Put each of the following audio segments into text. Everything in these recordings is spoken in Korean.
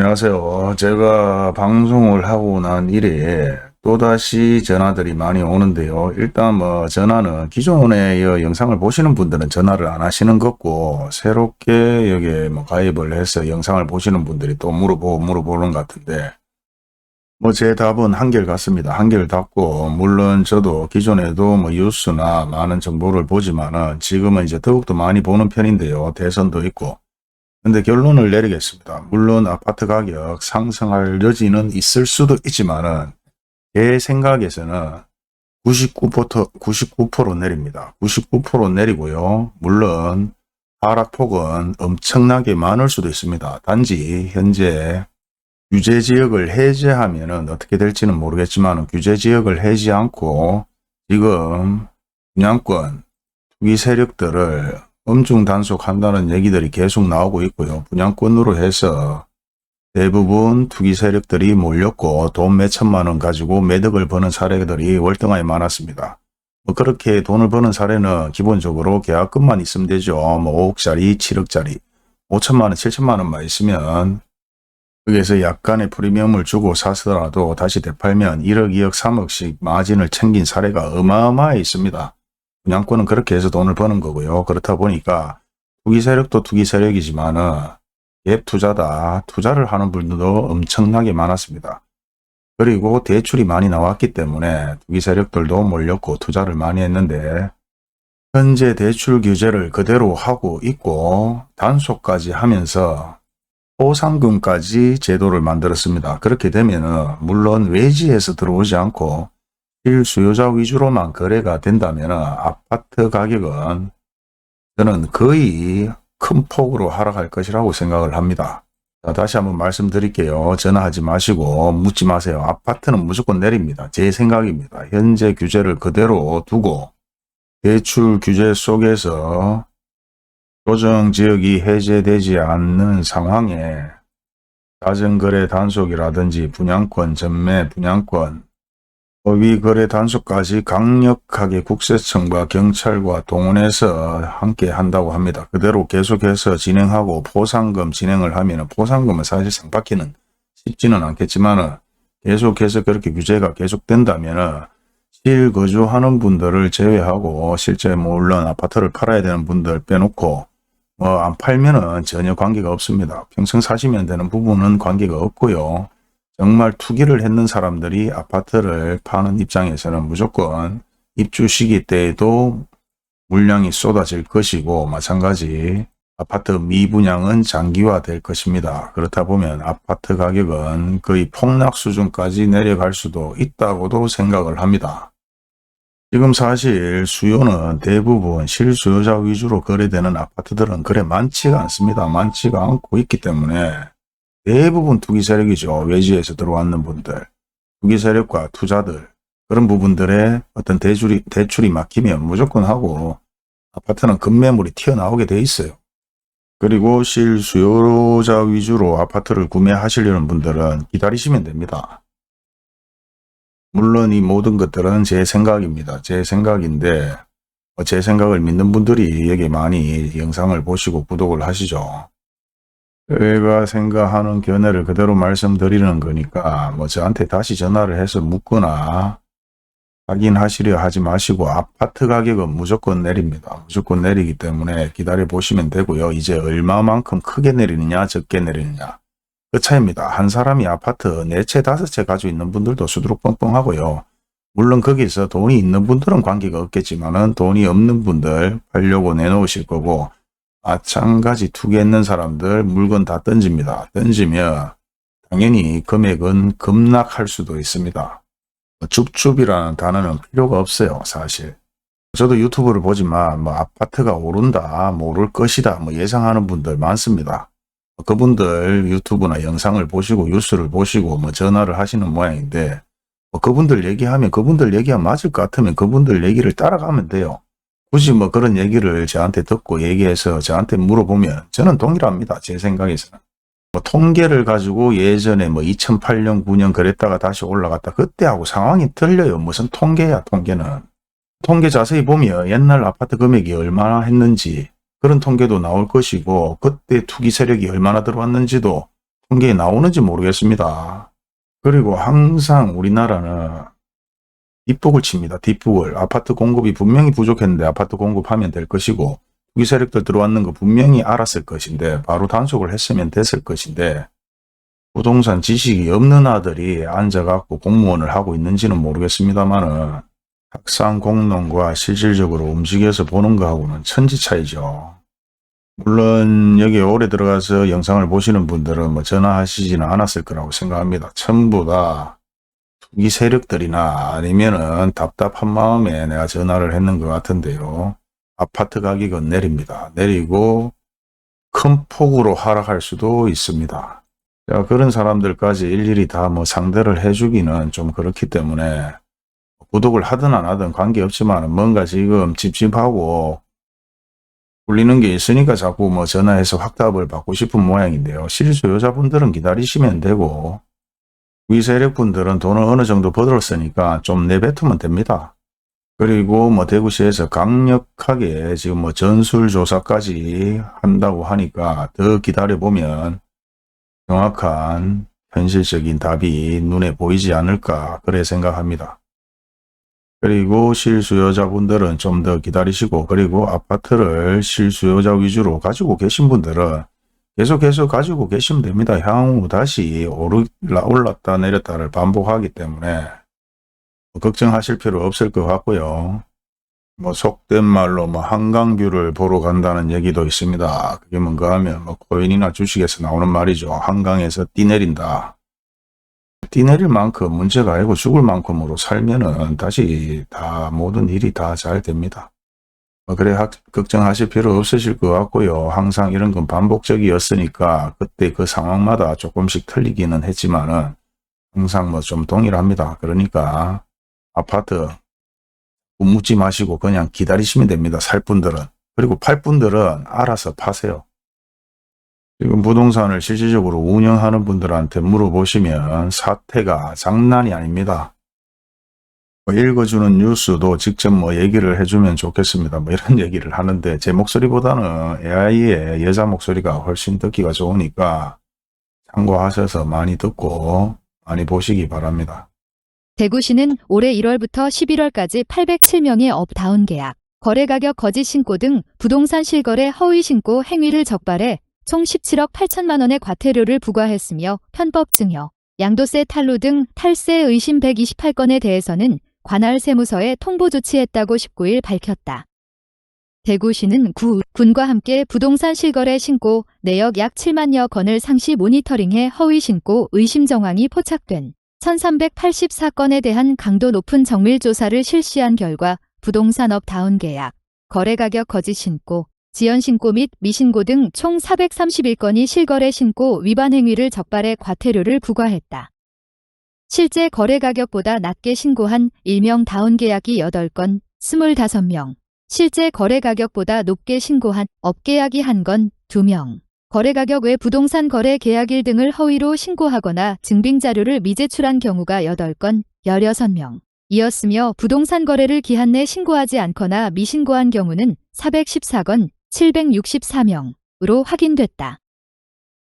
안녕하세요. 제가 방송을 하고 난 이래 또다시 전화들이 많이 오는데요. 일단 전화는 기존에 영상을 보시는 분들은 전화를 안 하시는 거고, 새롭게 여기에 가입을 해서 영상을 보시는 분들이 또 물어보는 것 같은데, 제 답은 한결같습니다. 한결같고, 물론 저도 기존에도 뉴스나 많은 정보를 보지만은 지금은 이제 더욱더 많이 보는 편인데요. 대선도 있고. 근데 결론을 내리겠습니다. 물론 아파트 가격 상승할 여지는 있을 수도 있지만은 제 생각에서는 99% 내립니다. 99% 내리고요. 물론 하락폭은 엄청나게 많을 수도 있습니다. 단지 현재 규제 지역을 해제하면은 어떻게 될지는 모르겠지만 규제 지역을 해지 않고 지금 분양권 투기 세력들을 엄중 단속한다는 얘기들이 계속 나오고 있고요. 분양권으로 해서 대부분 투기 세력들이 몰렸고 돈 몇천만 원 가지고 매덕을 버는 사례들이 월등하게 많았습니다. 그렇게 돈을 버는 사례는 기본적으로 계약금만 있으면 되죠. 5억짜리, 7억짜리, 5천만 원, 7천만 원만 있으면 거기에서 약간의 프리미엄을 주고 사서라도 다시 되팔면 1억, 2억, 3억씩 마진을 챙긴 사례가 어마어마해 있습니다. 분양권은 그렇게 해서 돈을 버는 거고요. 그렇다 보니까 투기 세력도 투기 세력이지만은 갭 투자다. 투자를 하는 분들도 엄청나게 많았습니다. 그리고 대출이 많이 나왔기 때문에 투기 세력들도 몰렸고 투자를 많이 했는데, 현재 대출 규제를 그대로 하고 있고 단속까지 하면서 포상금까지 제도를 만들었습니다. 그렇게 되면은 물론 외지에서 들어오지 않고 실수요자 위주로만 거래가 된다면 아파트 가격은 저는 거의 큰 폭으로 하락할 것이라고 생각을 합니다. 자, 다시 한번 말씀드릴게요. 전화하지 마시고 묻지 마세요. 아파트는 무조건 내립니다. 제 생각입니다. 현재 규제를 그대로 두고 대출 규제 속에서 조정지역이 해제되지 않는 상황에 자전거래 단속이라든지 분양권 전매, 분양권 허위거래 단속까지 강력하게 국세청과 경찰과 동원해서 함께 한다고 합니다. 그대로 계속해서 진행하고 포상금 진행을 하면, 포상금은 사실상 받기는 쉽지는 않겠지만 계속해서 그렇게 규제가 계속된다면 실거주하는 분들을 제외하고, 실제 물론 아파트를 팔아야 되는 분들 빼놓고 안 팔면은 전혀 관계가 없습니다. 평생 사시면 되는 부분은 관계가 없고요. 정말 투기를 했는 사람들이 아파트를 파는 입장에서는 무조건 입주 시기 때에도 물량이 쏟아질 것이고, 마찬가지 아파트 미분양은 장기화될 것입니다. 그렇다 보면 아파트 가격은 거의 폭락 수준까지 내려갈 수도 있다고도 생각을 합니다. 지금 사실 수요는 대부분 실수요자 위주로 거래되는 아파트들은 그래 많지가 않습니다. 많지가 않고 있기 때문에 대부분 투기 세력이죠. 외지에서 들어왔는 분들, 투기 세력과 투자들, 그런 부분들의 어떤 대출이 막히면 무조건 하고 아파트는 급매물이 튀어나오게 돼 있어요. 그리고 실수요자 위주로 아파트를 구매하시려는 분들은 기다리시면 됩니다. 물론 이 모든 것들은 제 생각입니다. 제 생각인데 제 생각을 믿는 분들이 여기 많이 영상을 보시고 구독을 하시죠. 제가 생각하는 견해를 그대로 말씀드리는 거니까 저한테 다시 전화를 해서 묻거나 확인하시려 하지 마시고, 아파트 가격은 무조건 내립니다. 무조건 내리기 때문에 기다려 보시면 되고요. 이제 얼마만큼 크게 내리느냐 적게 내리느냐 그 차이입니다. 한 사람이 아파트 4채 5채 가지고 있는 분들도 수두룩 뻥뻥하고요. 물론 거기서 돈이 있는 분들은 관계가 없겠지만은 돈이 없는 분들 팔려고 내놓으실 거고, 마찬가지 투기했는 사람들 물건 다 던집니다. 던지면 당연히 금액은 급락할 수도 있습니다. 줍줍이라는 단어는 필요가 없어요. 사실 저도 유튜브를 보지만 아파트가 오른다, 오를 것이다 예상하는 분들 많습니다. 그분들 유튜브나 영상을 보시고 뉴스를 보시고 전화를 하시는 모양인데, 그분들 얘기하면 그분들 얘기가 맞을 것 같으면 그분들 얘기를 따라가면 돼요. 굳이 그런 얘기를 저한테 듣고 얘기해서 저한테 물어보면 저는 동일합니다. 제 생각에서는. 통계를 가지고 예전에 2008년, 9년 그랬다가 다시 올라갔다, 그때하고 상황이 틀려요. 무슨 통계야, 통계는. 통계 자세히 보면 옛날 아파트 금액이 얼마나 했는지 그런 통계도 나올 것이고, 그때 투기 세력이 얼마나 들어왔는지도 통계에 나오는지 모르겠습니다. 그리고 항상 우리나라는 뒷북을 칩니다. 뒷북을. 아파트 공급이 분명히 부족했는데 아파트 공급하면 될 것이고 투기 세력들 들어왔는 거 분명히 알았을 것인데 바로 단속을 했으면 됐을 것인데 부동산 지식이 없는 아들이 앉아갖고 공무원을 하고 있는지는 모르겠습니다만은 학상 공론과 실질적으로 움직여서 보는 거하고는 천지 차이죠. 물론 여기에 오래 들어가서 영상을 보시는 분들은 뭐 전화하시지는 않았을 거라고 생각합니다. 전부 다 투기 세력들이나 아니면은 답답한 마음에 내가 전화를 했는 것 같은데요. 아파트 가격은 내립니다. 내리고 큰 폭으로 하락할 수도 있습니다. 자, 그런 사람들까지 일일이 다 뭐 상대를 해주기는 좀 그렇기 때문에 구독을 하든 안 하든 관계없지만 뭔가 지금 찝찝하고 굴리는 게 있으니까 자꾸 뭐 전화해서 확답을 받고 싶은 모양인데요. 실수요자분들은 기다리시면 되고 위세력분들은 돈을 어느 정도 벌었으니까 좀 내뱉으면 됩니다. 그리고 뭐 대구시에서 강력하게 지금 뭐 전술조사까지 한다고 하니까 더 기다려보면 정확한 현실적인 답이 눈에 보이지 않을까 그래 생각합니다. 그리고 실수요자분들은 좀 더 기다리시고 그리고 아파트를 실수요자 위주로 가지고 계신 분들은 계속 가지고 계시면 됩니다. 향후 다시 올랐다 내렸다를 반복하기 때문에 걱정하실 필요 없을 것 같고요. 뭐 속된 말로 뭐 한강뷰를 보러 간다는 얘기도 있습니다. 그게 뭔가 하면 뭐 코인이나 주식에서 나오는 말이죠. 한강에서 뛰 내린다. 뛰 내릴 만큼 문제가 아니고 죽을 만큼으로 살면은 다시 다 모든 일이 다 잘 됩니다. 그래 걱정하실 필요 없으실 것 같고요. 항상 이런 건 반복적이었으니까 그때 그 상황마다 조금씩 틀리기는 했지만은 항상 뭐 좀 동일합니다. 그러니까 아파트 묻지 마시고 그냥 기다리시면 됩니다. 살 분들은. 그리고 팔 분들은 알아서 파세요. 지금 부동산을 실질적으로 운영하는 분들한테 물어보시면 사태가 장난이 아닙니다. 뭐 읽어주는 뉴스도 직접 뭐 얘기를 해주면 좋겠습니다. 뭐 이런 얘기를 하는데 제 목소리보다는 AI의 여자 목소리가 훨씬 듣기가 좋으니까 참고하셔서 많이 듣고 많이 보시기 바랍니다. 대구시는 올해 1월부터 11월까지 807명의 업다운 계약, 거래가격 거짓 신고 등 부동산 실거래 허위 신고 행위를 적발해 총 17억 8천만 원의 과태료를 부과했으며 편법 증여, 양도세 탈루 등 탈세 의심 128건에 대해서는 관할 세무서에 통보 조치했다고 19일 밝혔다. 대구시는 군과 함께 부동산 실거래 신고 내역 약 7만여 건을 상시 모니터링해 허위 신고 의심 정황이 포착된 1384건에 대한 강도 높은 정밀조사를 실시한 결과 부동산업 다운 계약, 거래가격 거짓 신고, 지연 신고 및 미신고 등 총 431건이 실거래 신고 위반 행위를 적발해 과태료를 부과했다. 실제 거래가격보다 낮게 신고한 일명 다운 계약이 8건, 25명, 실제 거래가격보다 높게 신고한 업계약이 1건, 2명, 거래가격 외 부동산 거래 계약일 등을 허위로 신고하거나 증빙자료를 미제출한 경우가 8건, 16명 이었으며 부동산 거래를 기한 내 신고하지 않거나 미신고한 경우는 414건, 764명으로 확인됐다.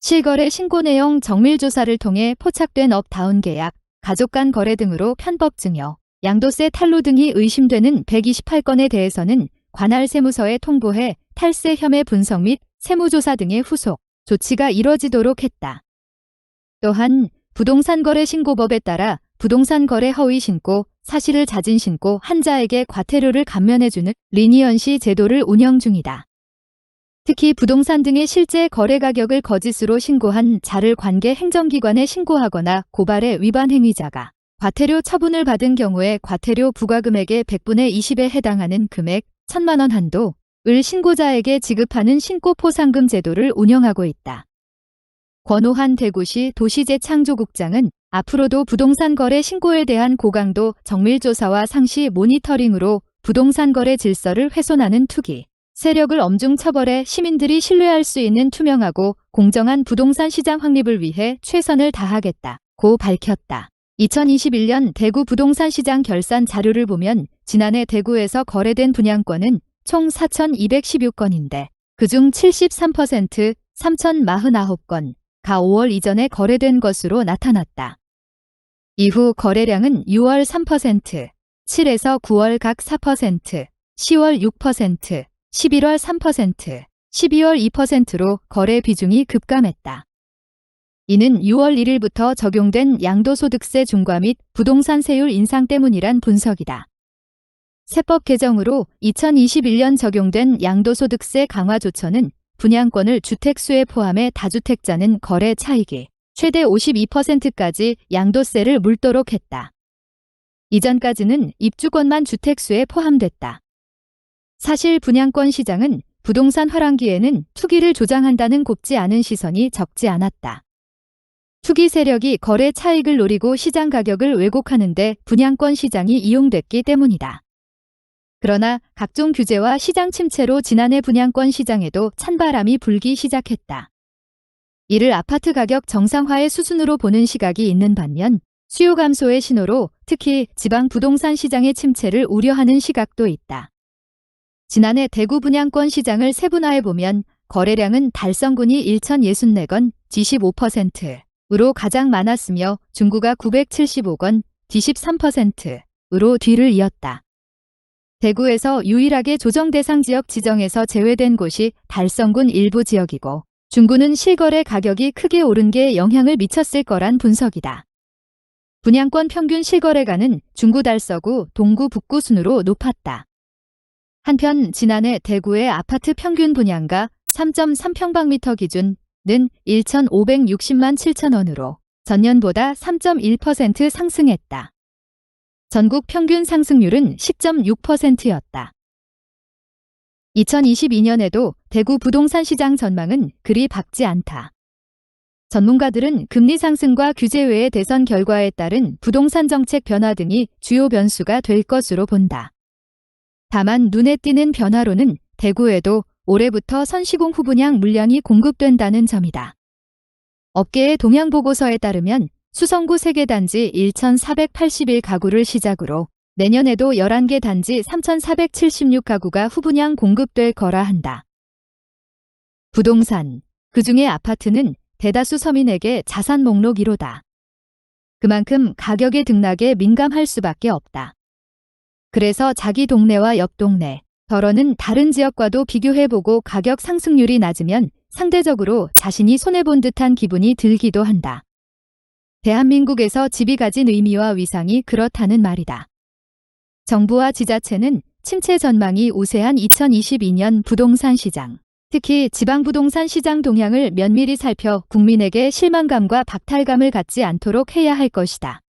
실거래 신고 내용 정밀조사를 통해 포착된 업다운 계약, 가족 간 거래 등으로 편법 증여, 양도세 탈루 등이 의심되는 128건에 대해서는 관할 세무서에 통보해 탈세 혐의 분석 및 세무조사 등의 후속 조치가 이뤄지도록 했다. 또한 부동산거래신고법에 따라 부동산거래 허위 신고, 사실을 자진 신고 한자에게 과태료를 감면해주는 리니언시 제도를 운영 중이다. 특히 부동산 등의 실제 거래 가격을 거짓으로 신고한 자를 관계 행정기관에 신고하거나 고발해 위반 행위자가 과태료 처분을 받은 경우에 과태료 부과금액의 100분의 20에 해당하는 금액 1,000만 원 한도을 신고자에게 지급하는 신고포상금 제도를 운영하고 있다. 권오한 대구시 도시재창조국장은 앞으로도 부동산 거래 신고에 대한 고강도 정밀조사와 상시 모니터링으로 부동산 거래 질서를 훼손하는 투기 세력을 엄중 처벌해 시민들이 신뢰할 수 있는 투명하고 공정한 부동산 시장 확립을 위해 최선을 다하겠다고 밝혔다. 2021년 대구 부동산 시장 결산 자료를 보면 지난해 대구에서 거래된 분양권은 총 4,216건인데 그중 73% 3,049건, 가 5월 이전에 거래된 것으로 나타났다. 이후 거래량은 6월 3%, 7에서 9월 각 4%, 10월 6%, 11월 3%, 12월 2%로 거래 비중이 급감했다. 이는 6월 1일부터 적용된 양도소득세 중과 및 부동산 세율 인상 때문이란 분석이다. 세법 개정으로 2021년 적용된 양도소득세 강화 조처는 분양권을 주택수에 포함해 다주택자는 거래 차익의 최대 52%까지 양도세를 물도록 했다. 이전까지는 입주권만 주택수에 포함됐다. 사실 분양권 시장은 부동산 화랑기에는 투기를 조장한다는 곱지 않은 시선이 적지 않았다. 투기 세력이 거래 차익을 노리고 시장 가격을 왜곡하는 데 분양권 시장이 이용됐기 때문이다. 그러나 각종 규제와 시장 침체로 지난해 분양권 시장에도 찬바람이 불기 시작했다. 이를 아파트 가격 정상화의 수순으로 보는 시각이 있는 반면 수요 감소의 신호로 특히 지방 부동산 시장의 침체를 우려하는 시각도 있다. 지난해 대구 분양권 시장을 세분화해보면 거래량은 달성군이 1,064건, D15%로 가장 많았으며 중구가 975건, D13%로 뒤를 이었다. 대구에서 유일하게 조정 대상 지역 지정에서 제외된 곳이 달성군 일부 지역이고 중구는 실거래 가격이 크게 오른 게 영향을 미쳤을 거란 분석이다. 분양권 평균 실거래가는 중구 달서구, 동구 북구 순으로 높았다. 한편 지난해 대구의 아파트 평균 분양가 3.3평방미터 기준은 1,560만 7천 원으로 전년보다 3.1% 상승했다. 전국 평균 상승률은 10.6%였다. 2022년에도 대구 부동산 시장 전망은 그리 밝지 않다. 전문가들은 금리 상승과 규제 외의 대선 결과에 따른 부동산 정책 변화 등이 주요 변수가 될 것으로 본다. 다만 눈에 띄는 변화로는 대구에도 올해부터 선시공 후분양 물량이 공급된다는 점이다. 업계의 동향보고서에 따르면 수성구 3개 단지 1,481가구를 시작으로 내년에도 11개 단지 3,476가구가 후분양 공급될 거라 한다. 부동산, 그중에 아파트는 대다수 서민에게 자산 목록 1호다. 그만큼 가격의 등락에 민감할 수밖에 없다. 그래서 자기 동네와 옆 동네, 덜어는 다른 지역과도 비교해보고 가격 상승률이 낮으면 상대적으로 자신이 손해본 듯한 기분이 들기도 한다. 대한민국에서 집이 가진 의미와 위상이 그렇다는 말이다. 정부와 지자체는 침체 전망이 우세한 2022년 부동산 시장, 특히 지방 부동산 시장 동향을 면밀히 살펴 국민에게 실망감과 박탈감을 갖지 않도록 해야 할 것이다.